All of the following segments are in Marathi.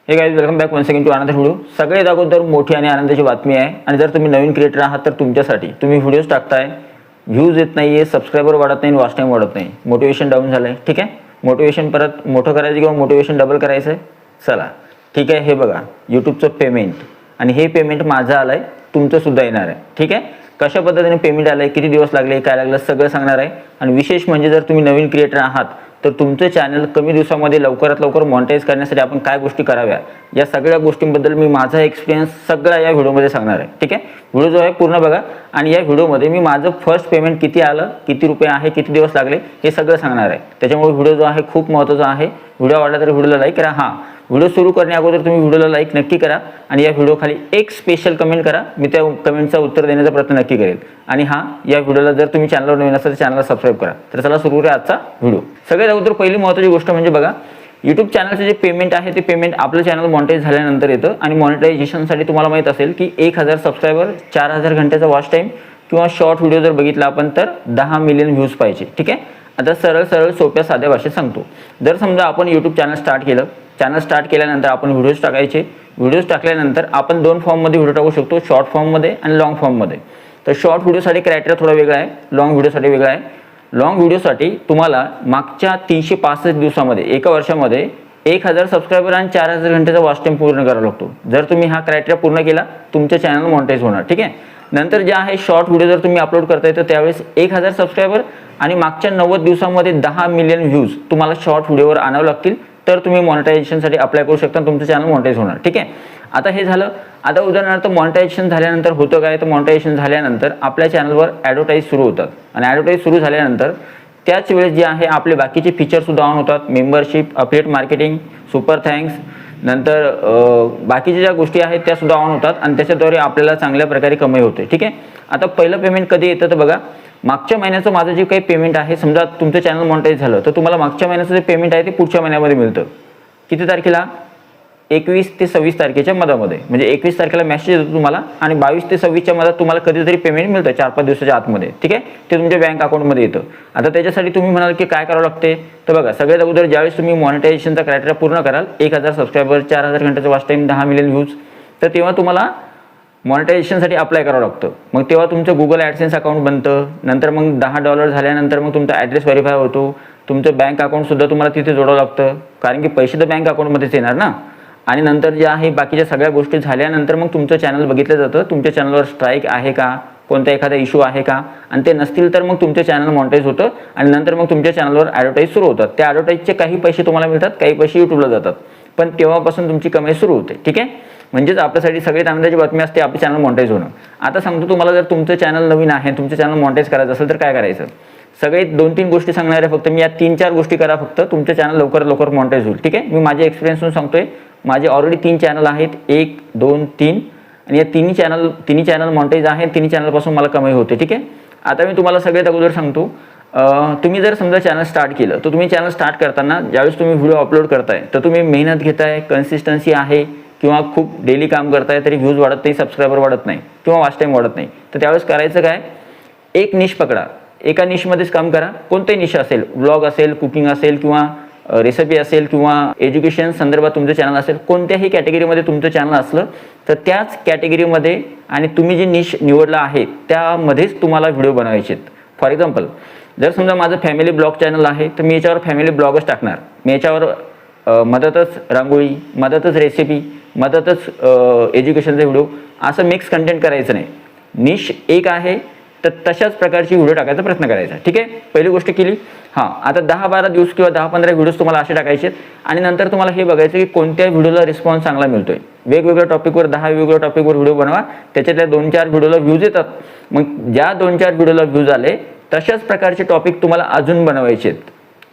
हे guys welcome back one second to another video. सगळ्यात अगोदर मोठी आणि आनंदाची बातमी आहे, आणि जर तुम्ही नवीन क्रिएटर आहात तर तुमच्यासाठी तुम्ही व्हिडिओज टाकताय, व्ह्यूज येत नाही आहे, सबस्क्रायबर वाढत नाही, वॉच टाईम वाढत नाही, मोटिवेशन डाऊन झालं आहे। ठीक आहे, मोटिवेशन परत मोठं करायचं किंवा मोटिवेशन डबल करायचं आहे, चला ठीक आहे। हे बघा यूट्यूबचं पेमेंट, आणि हे पेमेंट माझं आलं आहे, तुमचं सुद्धा येणार आहे। ठीक आहे, कशा पद्धतीने पेमेंट आलं आहे, किती दिवस लागले, काय लागलं, सगळं सांगणार आहे। आणि विशेष म्हणजे जर तुम्ही नवीन क्रिएटर आहात तर तुमचं चॅनल कमी दिवसामध्ये लवकरात लवकर मॉनिटाईज करण्यासाठी आपण काय गोष्टी कराव्या, या सगळ्या गोष्टींबद्दल मी माझा एक्सपिरियन्स सगळा या व्हिडिओमध्ये सांगणार आहे। ठीक आहे, व्हिडिओ जो आहे पूर्ण बघा, आणि या व्हिडिओमध्ये मी माझं फर्स्ट पेमेंट किती आलं, किती रुपये आहे, किती दिवस लागले, हे सगळं सांगणार आहे। त्याच्यामुळे व्हिडिओ जो आहे खूप महत्त्वाचा आहे। व्हिडिओ आवडला तर व्हिडिओला लाईक करा। हां, व्हिडिओ सुरू करण्या अगोदर तुम्ही व्हिडिओला लाईक नक्की करा, आणि या व्हिडिओ खाली एक स्पेशल कमेंट करा, मी त्या कमेंटचं उत्तर देण्याचा प्रयत्न नक्की करेल। आणि हां, या व्हिडिओला जर तुम्ही चॅनलवर नवीन असाल तर चॅनलला सबस्क्राईब करा। तर चला सुरू करूया आजचा व्हिडिओ। सगळ्यात अगोदर पहिली महत्त्वाची गोष्ट म्हणजे बघा, यूट्यूब चॅनलचं जे पेमेंट आहे ते पेमेंट आपलं चॅनल मॉनिटाईज झाल्यानंतर येतं। आणि मॉनिटायझेशनसाठी तुम्हाला माहीत असेल की 1000 सबस्क्रायबर, 4000 घंट्याचा वॉच टाईम, किंवा शॉर्ट व्हिडिओ जर बघितला आपण तर 10 मिलियन व्ह्यूज पाहिजे। ठीक आहे, आता सरळ सोप्या साध्या भाषेत सांगतो। जर समजा आपण यूट्यूब चॅनल स्टार्ट केलं, चॅनल स्टार्ट केल्यानंतर आपण व्हिडिओज टाकायचे, व्हिडिओज टाकल्यानंतर आपण दोन फॉर्ममध्ये व्हिडिओ टाकू शकतो, शॉर्ट फॉर्ममध्ये आणि लॉंग फॉर्ममध्ये। तर शॉर्ट व्हिडिओसाठी क्रायटेरिया थोडा वेगळा आहे, लॉंग व्हिडिओसाठी वेगळा आहे। लॉंग व्हिडिओसाठी तुम्हाला मागच्या 365 दिवसामध्ये, एका वर्षामध्ये 1000 सबस्क्रायबर आणि 4000 घंटेचा वॉच टाईम पूर्ण करावा लागतो। जर तुम्ही हा क्रायटेरिया पूर्ण केला, तुमचं चॅनल मॉनिटाईज होणार। ठीक आहे, नंतर जे आहे शॉर्ट व्हिडिओ जर तुम्ही अपलोड करताय तर त्यावेळेस 1000 सबस्क्रायबर आणि मागच्या 90 दिवसामध्ये 10 मिलियन व्ह्यूज तुम्हाला शॉर्ट व्हिडिओवर आणावं लागतील, तर तुम्ही मॉनिटायझेशनसाठी अप्लाय करू शकता, तुमचं चॅनल मॉनिटाईज होणार। ठीक आहे, आता हे झालं। आता उदाहरणार्थ मॉनिटायझेशन झाल्यानंतर होतं काय, तर मॉनिटायझेशन झाल्यानंतर आपल्या चॅनलवर ॲडव्हर्टाईज सुरू होतात, आणि ॲडव्हर्टाईज सुरू झाल्यानंतर त्याच वेळेस जे आहे आपले बाकीचे फीचरसुद्धा ऑन होतात, membership, affiliate marketing, super thanks, नंतर बाकीच्या ज्या गोष्टी आहेत त्या सुद्धा ऑन होतात, आणि त्याच्याद्वारे आपल्याला चांगल्या प्रकारे कमाई होते। ठीक आहे, आता पहिलं पेमेंट कधी येतं तर बघा, मागच्या महिन्याचं माझं जे काही पेमेंट आहे, समजा तुमचं चॅनल मॉनिटाईज झालं तर तुम्हाला मागच्या महिन्याचं जे पेमेंट आहे ते पुढच्या महिन्यामध्ये मिळतं। किती तारखेला? 21 ते 26 तारखेच्या मधामध्ये, म्हणजे 21 तारखेला मेसेज येतो तुम्हाला, आणि 22 ते 26च्या मधात तुम्हाला कधीतरी पेमेंट मिळतं 4-5 दिवसाच्या आतमध्ये। ठीक आहे, ते तुमच्या बँक अकाउंटमध्ये येतं। आता त्याच्यासाठी तुम्ही म्हणाल की काय करावं लागते, तर बघा सगळ्यात अगोदर ज्यावेळेस तुम्ही मॉनिटायझेशनचा क्रायटेरिया पूर्ण कराल, 1000 सबस्क्रायबर, 4000 घंट्याचा वॉच टाईम, 10 मिलियन व्ह्यूज, तर तेव्हा तुम्हाला मॉनिटायझेशनसाठी अप्लाय करावं लागतं। मग तेव्हा तुमचं गुगल ॲडसेन्स अकाउंट बनतं, नंतर मग $10 झाल्यानंतर मग तुमचा ॲड्रेस व्हेरीफाय होतो, तुमचं बँक अकाउंटसुद्धा तुम्हाला तिथे जोडावं लागतं, कारण की पैसे तर बँक अकाउंटमध्येच येणार ना। आणि नंतर जे आहे बाकीच्या सगळ्या गोष्टी झाल्यानंतर मग तुमचं चॅनल बघितलं जातं, तुमच्या चॅनलवर स्ट्राईक आहे का, कोणता एखादा इश्यू आहे का, आणि ते नसतील तर मग तुमचं चॅनल मॉनिटाईज होतं, आणि नंतर मग तुमच्या चॅनलवर ॲडव्हर्टाईज सुरू होतात। त्या ॲडव्हर्टाईजचे काही पैसे तुम्हाला मिळतात, काही पैसे यूट्यूबला जातात, पण तेव्हापासून तुमची कमाई सुरू होते। ठीक आहे, म्हणजेच आपल्यासाठी सगळ्यात आनंदाची बातमी असते आपलं चॅनल मॉनिटाईज होणं। आता सांगतो तुम्हाला, जर तुमचं चॅनल नवीन आहे, तुमचं चॅनल मॉनिटाईज करायचं असेल तर काय करायचं, सगळे 2-3 गोष्टी सांगणार आहे फक्त मी, या 3-4 गोष्टी करा फक्त, तुमचं चॅनल लवकरात लवकर मॉनिटाईज होईल। ठीक आहे, मी माझ्या एक्सपिरियन्सवरून सांगतोय, माझे ऑलरेडी 3 चॅनल आहेत, 1, 2, 3, आणि या तिन्ही चॅनल मॉनिटाईज आहेत, तिन्ही चॅनलपासून मला कमाई होते। ठीक आहे, आता मी तुम्हाला सगळ्यात अगोदर सांगतो, तुम्ही जर समजा चॅनल स्टार्ट केलं, तर तुम्ही चॅनल स्टार्ट करताना ज्यावेळेस तुम्ही व्हिडिओ अपलोड करताय तर तुम्ही मेहनत घेताय, कन्सिस्टन्सी आहे, किंवा खूप डेली काम करताय तरी व्ह्यूज वाढत नाही, सबस्क्रायबर वाढत नाही, किंवा वॉच टाईम वाढत नाही, तर त्यावेळेस करायचं काय, एक निश पकडा, एका निशमध्येच काम करा। कोणतेही निश असेल, व्लॉग असेल, कुकिंग असेल, किंवा रेसिपी असेल, किंवा एज्युकेशन संदर्भात तुमचं चॅनल असेल, कोणत्याही कॅटेगरीमध्ये तुमचं चॅनल असलं तर त्याच कॅटेगरीमध्ये आणि तुम्ही जे निश निवडला आहे त्यामध्येच तुम्हाला व्हिडिओ बनवायचे आहेत। फॉर एक्झाम्पल, जर समजा माझं फॅमिली ब्लॉग चॅनल आहे तर मी याच्यावर फॅमिली ब्लॉगच टाकणार, मी याच्यावर मदतच रांगोळी, मदतच रेसिपी, मदतच एज्युकेशनचे व्हिडिओ, असं मिक्स कंटेंट करायचं नाही। निश एक आहे तर तशाच प्रकारची व्हिडिओ टाकायचा प्रयत्न करायचा। ठीक आहे, पहिली गोष्ट केली। हां, आता 10-12 दिवस किंवा 10-15 व्हिडिओज तुम्हाला असे टाकायचे आहेत, आणि नंतर तुम्हाला हे बघायचं की कोणत्या व्हिडिओला रिस्पॉन्स चांगला मिळतोय। वेगवेगळ्या टॉपिकवर 10 वेगवेगळ्या टॉपिकवर व्हिडिओ बनवा, त्याच्यातल्या 2-4 व्हिडिओला व्ह्यूज येतात, मग ज्या 2-4 व्हिडिओला व्ह्यूज आले तशाच प्रकारचे टॉपिक तुम्हाला अजून बनवायचे आहेत।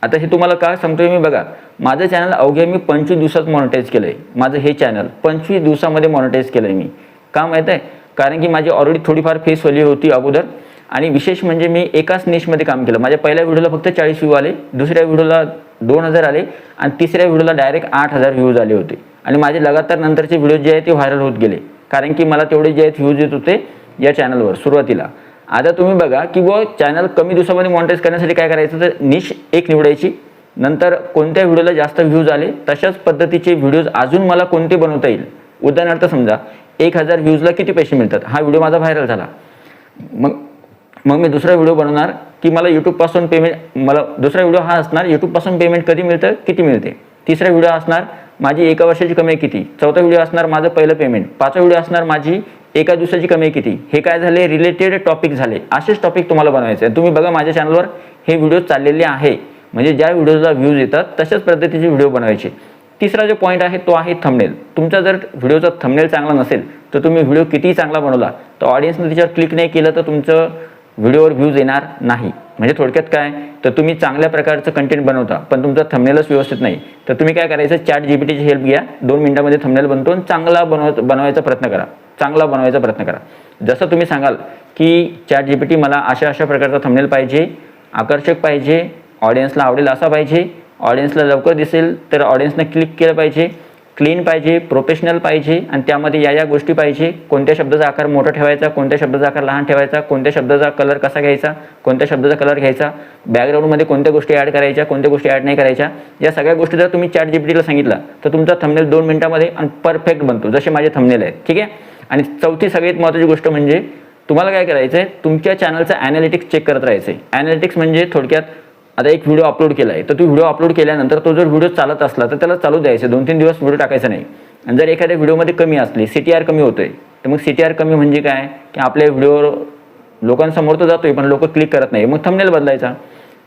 आता हे तुम्हाला काय सांगतोय मी, बघा माझं चॅनल अवघ्या मी 25 दिवसात मॉनिटाईज केलं आहे। माझं हे चॅनल 25 दिवसामध्ये मॉनिटाईज केलं आहे मी। का माहीत आहे, कारण की माझी ऑलरेडी थोडीफार फेस व्हॅल्यू होती अगोदर, आणि विशेष म्हणजे मी एकाच निशमध्ये काम केलं। माझ्या पहिल्या व्हिडिओला फक्त 40 व्ह्यू आले, दुसऱ्या व्हिडिओला 2000 आले, आणि तिसऱ्या व्हिडिओला डायरेक्ट 8000 व्ह्यूज आले होते, आणि माझे लगातार नंतरचे व्हिडिओ जे आहेत ते व्हायरल होत गेले, कारण की मला तेवढे जे आहेत व्ह्यूज येत होते या चॅनलवर सुरुवातीला। आता तुम्ही बघा की चॅनल कमी दिवसामध्ये मॉनिटाईज करण्यासाठी काय करायचं, तर निश एक निवडायची, नंतर कोणत्या व्हिडिओला जास्त व्ह्यूज आले तशाच पद्धतीचे व्हिडिओज अजून मला कोणते बनवता येईल. उदाहरणार्थ समजा 1000 व्ह्यूजला किती पैसे मिळतात, हा व्हिडिओ माझा व्हायरल झाला. मग मी दुसरा व्हिडिओ बनवणार की मला यूट्यूबपासून पेमेंट, मला दुसरा व्हिडिओ हा असणार यूट्यूबपासून पेमेंट कधी मिळतं, किती मिळते. तिसरा व्हिडिओ असणार माझी एका वर्षाची कमाई किती. चौथा व्हिडिओ असणार माझं पहिलं पेमेंट. पाचवा व्हिडिओ असणार माझी एका दिवसाची कमाई किती. हे काय झाले, रिलेटेड टॉपिक झाले. असेच टॉपिक तुम्हाला बनवायचे. तुम्ही बघा माझ्या चॅनलवर हे व्हिडिओ चाललेले आहे, म्हणजे ज्या व्हिडिओला व्ह्यूज येतात तशाच पद्धतीचे व्हिडिओ बनवायचे. तिसरा जो पॉईंट आहे तो आहे थंबनेल. तुमचा जर व्हिडिओचा थंबनेल चांगला नसेल तर तुम्ही व्हिडिओ कितीही चांगला बनवला तर ऑडियन्सने त्याच्यावर क्लिक नाही केलं तर तुमचं व्हिडिओवर व्ह्यूज येणार नाही. म्हणजे थोडक्यात काय, तर तुम्ही चांगल्या प्रकारचं कंटेंट बनवता पण तुमचा थंबनेलच व्यवस्थित नाही, तर तुम्ही काय करायचं, ChatGPTची हेल्प घ्या. 2 मिनिटामध्ये थंबनेल बनतो आणि चांगला बनवायचा प्रयत्न करा. चांगला बनवायचा प्रयत्न करा. जसं तुम्ही सांगाल की ChatGPT मला अशा प्रकारचा थंबनेल पाहिजे, आकर्षक पाहिजे, ऑडियन्सला आवडेल असा पाहिजे, ऑडियन्सला लवकर दिसेल तर ऑडियन्सने क्लिक केलं पाहिजे, क्लीन पाहिजे, प्रोफेशनल पाहिजे आणि त्यामध्ये या गोष्टी पाहिजे. कोणत्या शब्दाचा आकार मोठा ठेवायचा, कोणत्या शब्दाचा आकार लहान ठेवायचा, कोणत्या शब्दाचा कलर कसा घ्यायचा, कोणत्या शब्दाचा कलर घ्यायचा, बॅकग्राऊंडमध्ये कोणत्या गोष्टी ॲड करायच्या, कोणत्या गोष्टी ॲड नाही करायच्या. या सगळ्या गोष्टी जर तुम्ही ChatGPTला सांगितलं तर तुमचा थंबनेल 2 मिनिटामध्ये आणि परफेक्ट बनतो, जसे माझे थंबनेल आहेत. ठीक आहे. आणि चौथी सगळ्यात महत्त्वाची गोष्ट म्हणजे तुम्हाला काय करायचं आहे, तुमच्या चॅनलचं ॲनालिटिक्स चेक करत राहायचं आहे. ॲनालिटिक्स म्हणजे थोडक्यात आता एक व्हिडिओ अपलोड केला आहे तर तो व्हिडिओ अपलोड केल्यानंतर तो जर व्हिडिओ चालत असला तर त्याला चालू द्यायचं, 2-3 दिवस व्हिडिओ टाकायचा नाही. आणि जर एखाद्या व्हिडिओमध्ये कमी असली, CTR कमी होतोय, तर मग CTR कमी म्हणजे काय की आपल्या व्हिडिओ लोकांसमोर तर जातोय पण लोक क्लिक करत नाही, मग थंबनेल बदलायचा.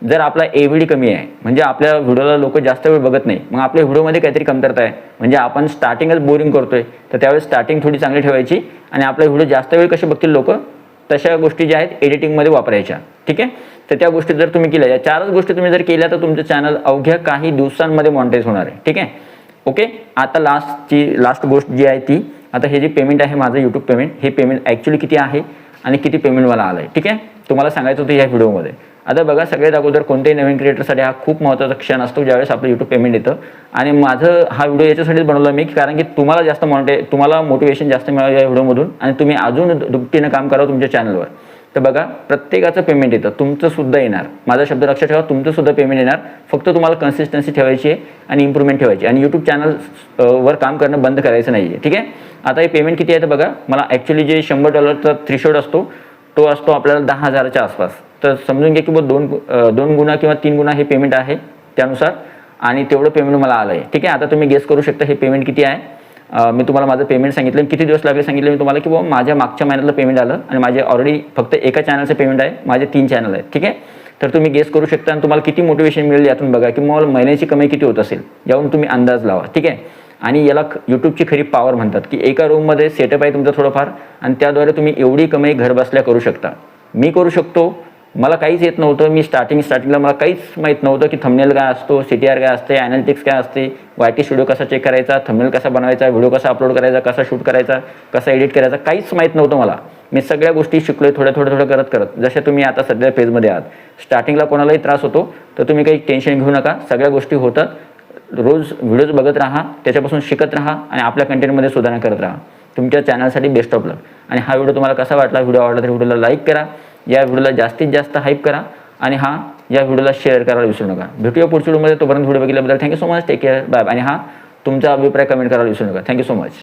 जर आपला AVD कमी आहे म्हणजे आपल्या व्हिडिओला लोक जास्त वेळ बघत नाही, मग आपल्या व्हिडिओमध्ये काहीतरी कमतरता आहे, म्हणजे आपण स्टार्टिंगच बोरिंग करतोय, तर त्यावेळेस स्टार्टिंग थोडी चांगली ठेवायची आणि आपला व्हिडिओ जास्त वेळ कसे बघतील लोक तशा गोष्टी ज्या आहेत एडिटिंगमध्ये वापरायच्या. ठीक आहे. तर त्या गोष्टी जर तुम्ही केल्या, या 4च गोष्टी तुम्ही जर केल्या तर तुमचं चॅनल अवघ्या काही दिवसांमध्ये मॉनिटाईज होणार आहे. ठीक आहे. ओके. आता लास्ट गोष्ट जी आहे ती, आता हे जे पेमेंट आहे माझं यूट्यूब पेमेंट, हे पेमेंट ॲक्च्युली किती आहे आणि किती पेमेंट मला आलं आहे. ठीक आहे. तुम्हाला सांगायचं होतं या व्हिडिओमध्ये. आता बघा, सगळ्यात अगोदर कोणत्याही नवीन क्रिएटरसाठी हा खूप महत्त्वाचा क्षण असतो ज्यावेळेस आपलं यूट्यूब पेमेंट येतं. आणि माझं हा व्हिडिओ याच्यासाठीच बनवला मी, कारण की तुम्हाला जास्त तुम्हाला मोटिवेशन जास्त मिळावं या व्हिडिओमधून आणि तुम्ही अजून दुपटीनं काम करावं तुमच्या चॅनलवर. तर बघा, प्रत्येकाचं पेमेंट येतं, तुमचं सुद्धा येणार. माझा शब्द लक्षात ठेवा, तुमचं सुद्धा पेमेंट येणार. फक्त तुम्हाला कन्सिस्टन्सी ठेवायची आहे आणि इम्प्रूव्हमेंट ठेवायची आणि यूट्यूब चॅनल वर काम करणं बंद करायचं नाही आहे. ठीक आहे. आता हे पेमेंट किती आहे तर बघा, मला ॲक्च्युली जे $100चा थ्रेशोल्ड असतो तो असतो आपल्याला 10,000च्या आसपास. तर समजून घ्या की दोन गुणा किंवा 3 गुणा हे पेमेंट आहे त्यानुसार, आणि तेवढं पेमेंट मला आलं आहे. ठीक आहे. आता तुम्ही गेस करू शकता हे पेमेंट किती आहे. मी तुम्हाला माझं पेमेंट सांगितलं, किती दिवस लागले सांगितलं मी तुम्हाला की बाबा माझ्या मागच्या महिन्यातलं पेमेंट आलं आणि माझे ऑलरेडी फक्त एका चॅनलचं पेमेंट आहे, माझे 3 चॅनल आहेत. ठीक आहे. तर तुम्ही गेस करू शकता आणि तुम्हाला किती मोटिवेशन मिळेल यातून बघा की मला महिन्याची कमाई किती होत असेल, यावरून तुम्ही अंदाज लावा. ठीक आहे. आणि याला यूट्यूबची खरी पॉवर म्हणतात की एका रूममध्ये सेटअप आहे तुमचा थोडंफार आणि त्याद्वारे तुम्ही एवढी कमाई घर बसल्या करू शकता. मी करू शकतो. मला काहीच येत नव्हतं. मी स्टार्टिंगला मला काहीच माहीत नव्हतं की थंबनेल काय असतो, CTR काय असते, ॲनालिटिक्स काय असते, YT स्टुडिओ कसा चेक करायचा, थंबनेल कसा बनवायचा, व्हिडिओ कसा अपलोड करायचा, कसा शूट करायचा, कसा एडिट करायचा, काहीच माहीत नव्हतं मला. मी सगळ्या गोष्टी शिकलोय थोडं करत. जसे तुम्ही आता सध्या फेजमध्ये आहात. स्टार्टिंगला कोणालाही त्रास होतो तर तुम्ही काही टेन्शन घेऊ नका, सगळ्या गोष्टी होतात. रोज व्हिडिओज बघत राहा, त्याच्यापासून शिकत राहा आणि आपल्या कंटेंटमध्ये सुधारणा करत राहा. तुमच्या चॅनलसाठी बेस्ट ऑफ लक. आणि हा व्हिडिओ तुम्हाला कसा वाटला, व्हिडिओ आवडला तर व्हिडिओला लाईक करा, या व्हिडिओला जास्तीत जास्त हाईप करा आणि या व्हिडिओला शेअर करायला विसरू नका. भेटूया पुढच्या व्हिडिओमध्ये. तोपर्यंत व्हिडिओ बघितल्याबद्दल thank you so much. Take care. Bye. आणि तुमचा अभिप्राय कमेंट करायला विसरू नका. Thank you so much.